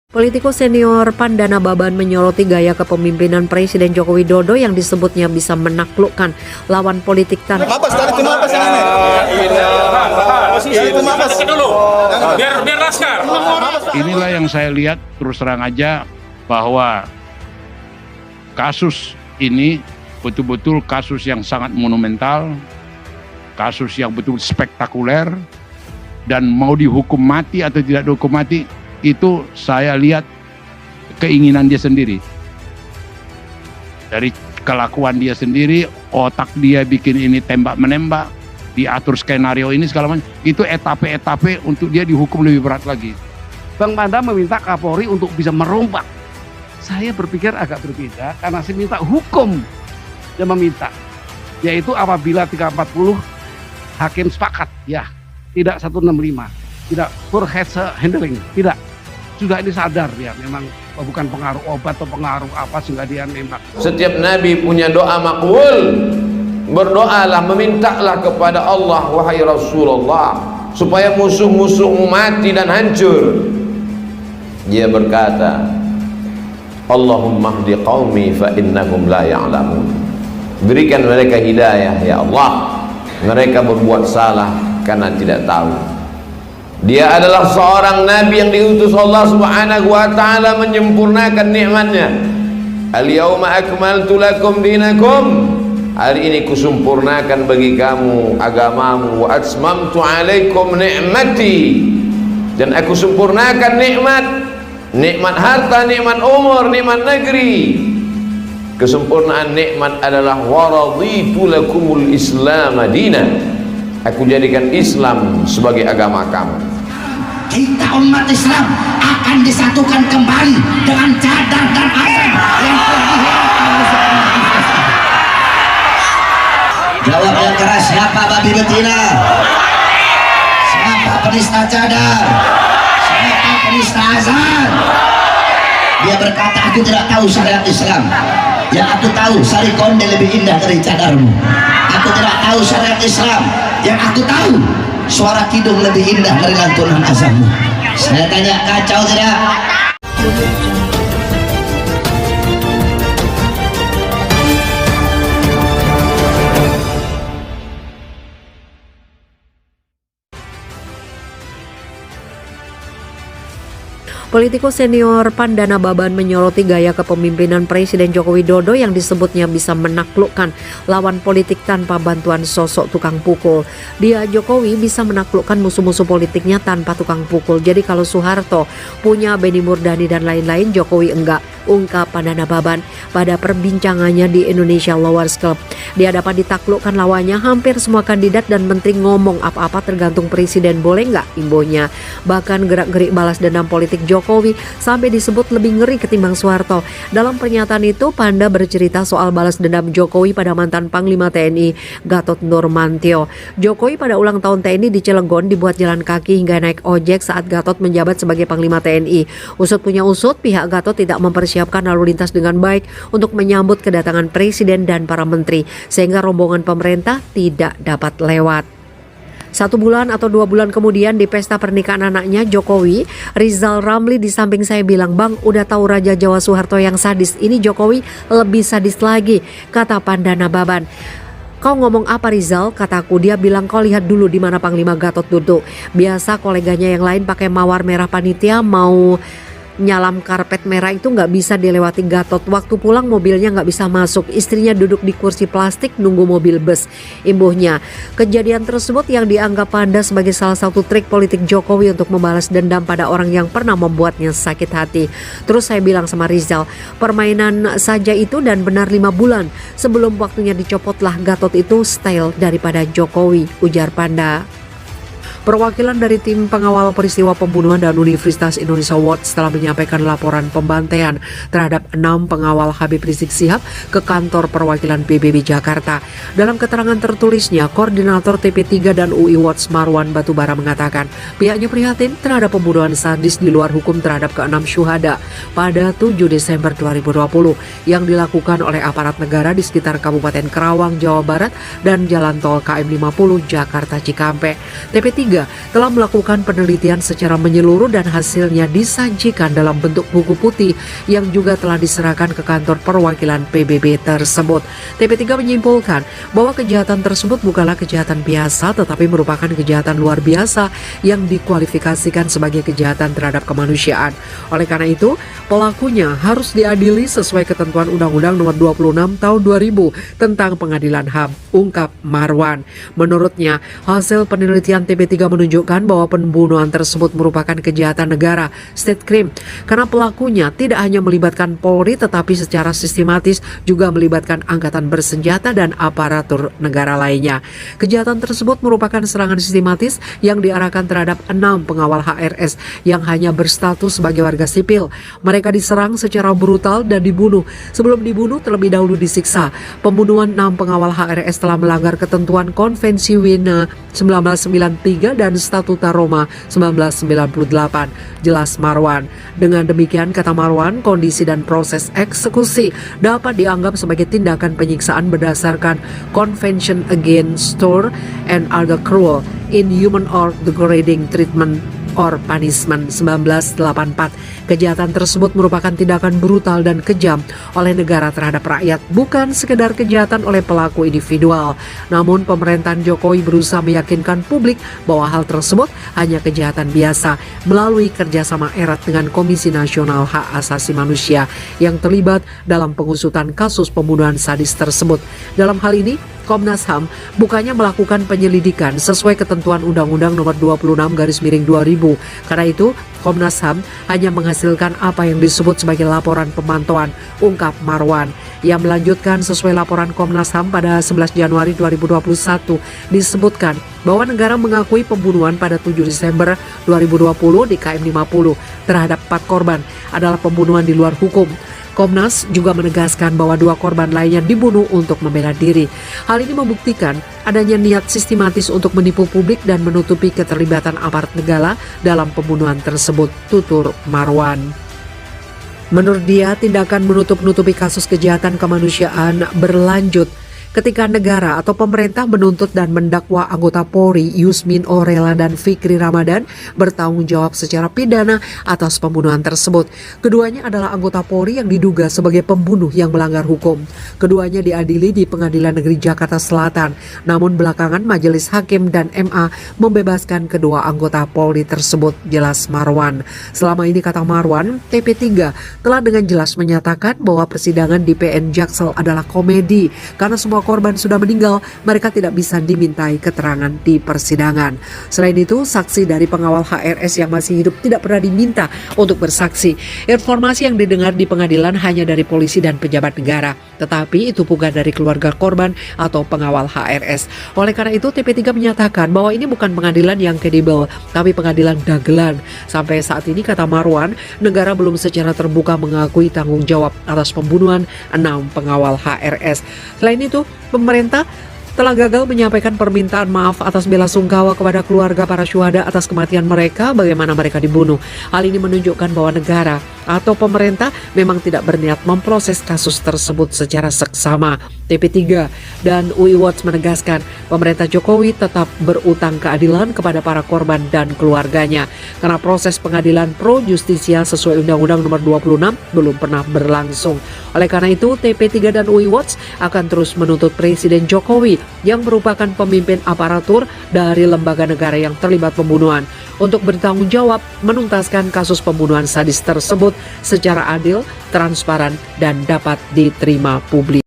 Politikus senior Pandana Baban menyoroti gaya kepemimpinan Presiden Joko Widodo yang disebutnya bisa menaklukkan lawan politik tanpa Inilah yang saya lihat terus terang aja bahwa kasus ini betul-betul kasus yang sangat monumental, kasus yang betul spektakuler, dan mau dihukum mati atau tidak dihukum mati itu saya lihat keinginan dia sendiri. Dari kelakuan dia sendiri, otak dia bikin ini tembak-menembak, diatur skenario ini segala macam. Itu etape-etape untuk dia dihukum lebih berat lagi. Bang Panda meminta Kapolri untuk bisa merombak. Saya berpikir agak berbeda karena saya minta hukum yang meminta. Yaitu apabila 340 hakim sepakat, ya tidak 165. Tidak poor handling, tidak. Sudah ini sadar dia memang bukan pengaruh obat atau pengaruh apa sehingga dia nembak. Setiap nabi punya doa makbul. Berdoalah, memintalah kepada Allah wahai Rasulullah supaya musuh-musuhmu mati dan hancur. Dia berkata, Allahumma hdi qaumi fa innahum la ya'lamun. Berikan mereka hidayah ya Allah. Mereka berbuat salah karena tidak tahu. Dia adalah seorang nabi yang diutus Allah Subhanahu wa taala menyempurnakan nikmatnya. Al-yauma akmaltu lakum dinakum. Hari ini kusempurnakan bagi kamu agamamu, wa atmamtu alaikum ni'mati. Dan aku sempurnakan nikmat harta, nikmat umur, nikmat negeri. Kesempurnaan nikmat adalah wa raditu lakumul islam dinan. Aku jadikan Islam sebagai agama kamu. Kita umat Islam akan disatukan kembali dengan cadar dan azan yang jawab yang keras, siapa babi betina? Siapa penista cadar? Siapa penista azan? Dia berkata, aku tidak tahu syariat Islam. Yang aku tahu sari konde lebih indah dari cadarmu. Aku tidak tahu syariat Islam. Yang aku tahu suara kidung lebih indah dari lantunan azanmu. Saya tanya, kacau tidak? Politikus senior Pandana Baban menyoroti gaya kepemimpinan Presiden Joko Widodo yang disebutnya bisa menaklukkan lawan politik tanpa bantuan sosok tukang pukul. Dia, Jokowi, bisa menaklukkan musuh-musuh politiknya tanpa tukang pukul. Jadi kalau Soeharto punya Benny Murdani dan lain-lain, Jokowi enggak, ungkap Pandana Baban pada perbincangannya di Indonesia Lawyers Club. Dia dapat ditaklukkan lawannya, hampir semua kandidat dan menteri ngomong apa-apa tergantung presiden, boleh nggak, imbonya. Bahkan gerak-gerik balas dendam politik Jokowi sampai disebut lebih ngeri ketimbang Soeharto. Dalam pernyataan itu, Panda bercerita soal balas dendam Jokowi pada mantan Panglima TNI Gatot Nurmantio. Jokowi pada ulang tahun TNI di Cilegon dibuat jalan kaki hingga naik ojek saat Gatot menjabat sebagai Panglima TNI. Usut punya usut, pihak Gatot tidak mempersiapkan lalu lintas dengan baik untuk menyambut kedatangan presiden dan para menteri, sehingga rombongan pemerintah tidak dapat lewat. 1 bulan atau 2 bulan kemudian di pesta pernikahan anaknya Jokowi, Rizal Ramli di samping saya bilang, "Bang, udah tahu Raja Jawa Soeharto yang sadis, ini Jokowi lebih sadis lagi," kata Pandana Baban. "Kau ngomong apa, Rizal?" kataku. Dia bilang, "Kau lihat dulu di mana Panglima Gatot duduk. Biasa koleganya yang lain pakai mawar merah panitia, mau nyalam karpet merah itu nggak bisa dilewati Gatot. Waktu pulang mobilnya nggak bisa masuk. Istrinya duduk di kursi plastik nunggu mobil bus," imbuhnya. Kejadian tersebut yang dianggap Panda sebagai salah satu trik politik Jokowi untuk membalas dendam pada orang yang pernah membuatnya sakit hati. Terus saya bilang sama Rizal, permainan saja itu dan benar 5 bulan sebelum waktunya dicopotlah Gatot itu style daripada Jokowi, ujar Panda. Perwakilan dari tim pengawal peristiwa pembunuhan dan Universitas Indonesia Watch telah menyampaikan laporan pembantaian terhadap 6 pengawal Habib Rizik Syihab ke kantor perwakilan PBB Jakarta. Dalam keterangan tertulisnya, Koordinator TP3 dan UI Watch Marwan Batubara mengatakan pihaknya prihatin terhadap pembunuhan sadis di luar hukum terhadap ke-6 syuhada pada 7 Desember 2020 yang dilakukan oleh aparat negara di sekitar Kabupaten Kerawang, Jawa Barat dan Jalan Tol KM 50 Jakarta Cikampek. TP3 telah melakukan penelitian secara menyeluruh dan hasilnya disajikan dalam bentuk buku putih yang juga telah diserahkan ke kantor perwakilan PBB tersebut. TP3 menyimpulkan bahwa kejahatan tersebut bukanlah kejahatan biasa tetapi merupakan kejahatan luar biasa yang dikualifikasikan sebagai kejahatan terhadap kemanusiaan. Oleh karena itu, pelakunya harus diadili sesuai ketentuan Undang-Undang Nomor 26 Tahun 2000 tentang Pengadilan HAM, ungkap Marwan. Menurutnya, hasil penelitian TP3 menunjukkan bahwa pembunuhan tersebut merupakan kejahatan negara, state crime, karena pelakunya tidak hanya melibatkan Polri tetapi secara sistematis juga melibatkan angkatan bersenjata dan aparatur negara lainnya. Kejahatan tersebut merupakan serangan sistematis yang diarahkan terhadap 6 pengawal HRS yang hanya berstatus sebagai warga sipil. Mereka diserang secara brutal dan dibunuh. Sebelum dibunuh terlebih dahulu disiksa. Pembunuhan 6 pengawal HRS telah melanggar ketentuan Konvensi Wiener 1993 dan Statuta Roma 1998, jelas Marwan. Dengan demikian, kata Marwan, kondisi dan proses eksekusi dapat dianggap sebagai tindakan penyiksaan berdasarkan Convention Against Torture and Other Cruel, Inhuman or Degrading Treatment or Punishment 1984. Kejahatan tersebut merupakan tindakan brutal dan kejam oleh negara terhadap rakyat, bukan sekedar kejahatan oleh pelaku individual. Namun pemerintahan Jokowi berusaha meyakinkan publik bahwa hal tersebut hanya kejahatan biasa melalui kerjasama erat dengan Komisi Nasional Hak Asasi Manusia yang terlibat dalam pengusutan kasus pembunuhan sadis tersebut. Dalam hal ini, Komnas HAM bukannya melakukan penyelidikan sesuai ketentuan Undang-Undang Nomor 26/2000. Karena itu, Komnas HAM hanya menghasilkan apa yang disebut sebagai laporan pemantauan, ungkap Marwan. Ia melanjutkan sesuai laporan Komnas HAM pada 11 Januari 2021 disebutkan bahwa negara mengakui pembunuhan pada 7 Desember 2020 di KM 50 terhadap 4 korban adalah pembunuhan di luar hukum. Komnas juga menegaskan bahwa 2 korban lainnya dibunuh untuk membela diri. Hal ini membuktikan adanya niat sistematis untuk menipu publik dan menutupi keterlibatan aparat negara dalam pembunuhan tersebut, tutur Marwan. Menurut dia, tindakan menutup-nutupi kasus kejahatan kemanusiaan berlanjut ketika negara atau pemerintah menuntut dan mendakwa anggota Polri Yusmin Orela dan Fikri Ramadan bertanggung jawab secara pidana atas pembunuhan tersebut. Keduanya adalah anggota Polri yang diduga sebagai pembunuh yang melanggar hukum. Keduanya diadili di Pengadilan Negeri Jakarta Selatan. Namun belakangan Majelis Hakim dan MA membebaskan kedua anggota Polri tersebut, jelas Marwan. Selama ini, kata Marwan, TP3 telah dengan jelas menyatakan bahwa persidangan di PN Jaksel adalah komedi karena semua korban sudah meninggal, mereka tidak bisa dimintai keterangan di persidangan. Selain itu, saksi dari pengawal HRS yang masih hidup tidak pernah diminta untuk bersaksi. Informasi yang didengar di pengadilan hanya dari polisi dan pejabat negara, tetapi itu bukan dari keluarga korban atau pengawal HRS. Oleh karena itu, TP3 menyatakan bahwa ini bukan pengadilan yang kredibel, tapi pengadilan dagelan. Sampai saat ini, kata Marwan, negara belum secara terbuka mengakui tanggung jawab atas pembunuhan 6 pengawal HRS. Selain itu, pemerintah telah gagal menyampaikan permintaan maaf atas bela sungkawa kepada keluarga para syuhada atas kematian mereka, bagaimana mereka dibunuh. Hal ini menunjukkan bahwa negara atau pemerintah memang tidak berniat memproses kasus tersebut secara seksama. TP3 dan UI Watch menegaskan pemerintah Jokowi tetap berutang keadilan kepada para korban dan keluarganya karena proses pengadilan pro justisia sesuai Undang-Undang Nomor 26 belum pernah berlangsung. Oleh karena itu, TP3 dan UI Watch akan terus menuntut Presiden Jokowi yang merupakan pemimpin aparatur dari lembaga negara yang terlibat pembunuhan untuk bertanggung jawab menuntaskan kasus pembunuhan sadis tersebut secara adil, transparan, dan dapat diterima publik.